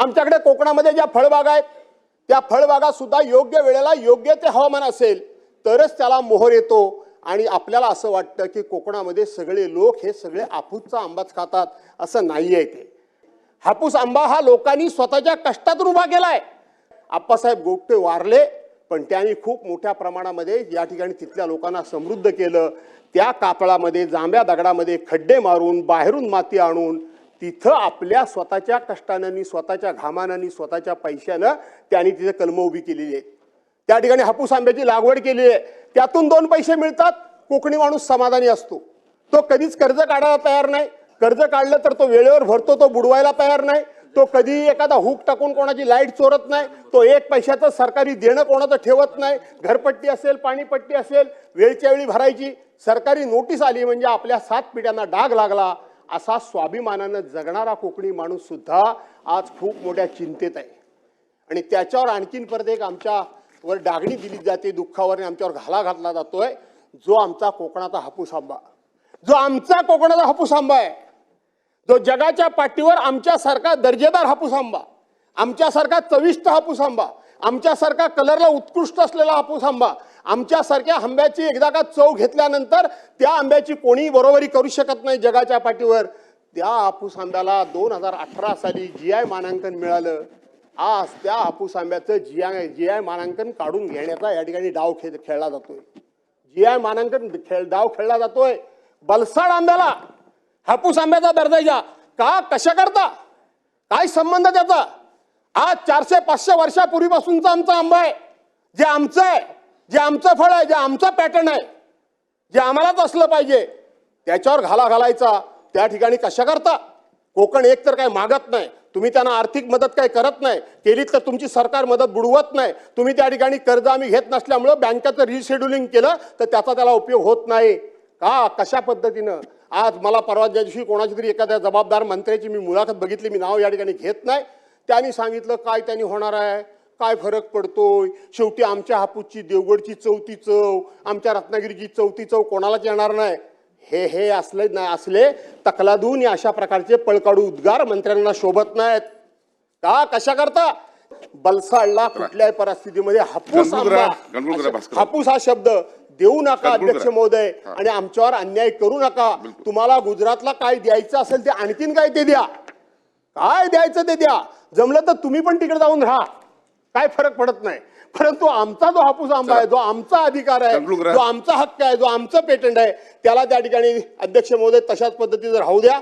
आमच्याकडे कोकणामध्ये ज्या फळबागा आहेत त्या फळबागा सुद्धा योग्य वेळेला योग्य ते हवामान असेल तरच त्याला मोहर येतो। आणि आपल्याला असं वाटतं की कोकणामध्ये सगळे लोक हे सगळे हापूसचा आंबाच खातात, असं नाहीये। ते हापूस आंबा हा लोकांनी स्वतःच्या कष्टातून उभा केलाय। आप्पासाहेब गोगटे वारले पण त्यांनी खूप मोठ्या प्रमाणामध्ये या ठिकाणी तिथल्या लोकांना समृद्ध केलं। त्या कातळामध्ये जांभ्या दगडामध्ये खड्डे मारून बाहेरून माती आणून तिथं आपल्या स्वतःच्या कष्टाने स्वतःच्या घामाने स्वतःच्या पैशाने त्यांनी तिथे कलम उभी केलेली आहे। त्या ठिकाणी हापूस आंब्याची लागवड केली आहे, त्यातून 2 पैसे मिळतात, कोकणी माणूस समाधानी असतो। तो कधीच कर्ज काढायला तयार नाही, कर्ज काढलं तर तो वेळेवर भरतो, तो बुडवायला तयार नाही, तो कधी एखादा हुक टाकून कोणाची लाईट चोरत नाही, तो 1 पैशाचं सरकारी देणं कोणाचं ठेवत नाही। घरपट्टी असेल पाणीपट्टी असेल वेळच्या वेळी भरायची, सरकारी नोटीस आली म्हणजे आपल्या 7 पिढ्यांना डाग लागला असा स्वाभिमानानं जगणारा कोकणी माणूस सुद्धा आज खूप मोठ्या चिंतेत आहे। आणि त्याच्यावर आणखीन परत एक आमच्यावर डागणी दिली जाते, दुःखावर आमच्यावर घाला घातला जातोय, जो आमचा कोकणाचा हापूस आंबा, जो आमचा कोकणाचा हापूस आंबा आहे, जो जगाच्या पाठीवर आमच्यासारखा दर्जेदार हापूस आंबा, आमच्यासारखा चविष्ट हापूस आंबा, आमच्यासारखा कलरला उत्कृष्ट असलेला हापूस आंबा, आमच्यासारख्या आंब्याची एकदा का चव घेतल्यानंतर त्या आंब्याची कोणी बरोबरी करू शकत नाही जगाच्या पाठीवर। त्या हापूस आंब्याला 2018 साली GI मानांकन मिळालं। आज त्या हापूस आंब्याचं GI मानांकन काढून घेण्याचा या ठिकाणी डाव खेळला जातोय। GI मानांकन डाव खेळला जातोय बलसाड आंब्याला, हापूस आंब्याचा दर्जा का कशा करता, काय संबंध त्याचा? आज 400-500 वर्षापूर्वीपासूनचा आमचा आंबा आहे, जे आमचं आहे, जे आमचं फळ आहे, जे आमचं पॅटर्न आहे, जे आम्हालाच असलं पाहिजे, त्याच्यावर घाला घालायचा त्या ठिकाणी कशा करता? कोकण एक तर काय मागत नाही, तुम्ही त्यांना आर्थिक मदत काय करत नाही, केलीत तर तुमची सरकार मदत बुडवत नाही, तुम्ही त्या ठिकाणी कर्ज आम्ही घेत नसल्यामुळे बँकेचं रिशेड्युलिंग केलं तर त्याचा त्याला उपयोग होत नाही का? कशा पद्धतीनं? आज मला परवा ज्या दिवशी कोणाची तरी एखाद्या जबाबदार मंत्र्याची मी मुलाखत बघितली, मी नाव या ठिकाणी घेत नाही, त्यांनी सांगितलं काय त्यांनी होणार आहे, काय फरक पडतोय, शेवटी आमच्या हापूसची देवगडची चौथी चव, आमच्या रत्नागिरीची चौथी चव कोणालाच येणार नाही। हे असले तकलादून अशा प्रकारचे पळकाडू उद्गार मंत्र्यांना शोभत नाहीत का? कशा करता? बलसाडला कुठल्याही परिस्थितीमध्ये हापूस आंबा, हापूस हा शब्द देऊ नका अध्यक्ष महोदय, आणि आमच्यावर अन्याय करू नका। तुम्हाला गुजरातला काय द्यायचं असेल ते आणखीन काय ते द्या, काय द्यायचं ते द्या, जमलं तर तुम्ही पण तिकडे जाऊन राहा, काय फरक पडत नाही। परंतु आमचा जो हापूस आंबा आहे, जो आमचा अधिकार आहे, जो आमचा हक्क आहे, जो आमचं पेटंट आहे, त्याला त्या ठिकाणी अध्यक्ष महोदय तशाच पद्धतीने राहू द्या।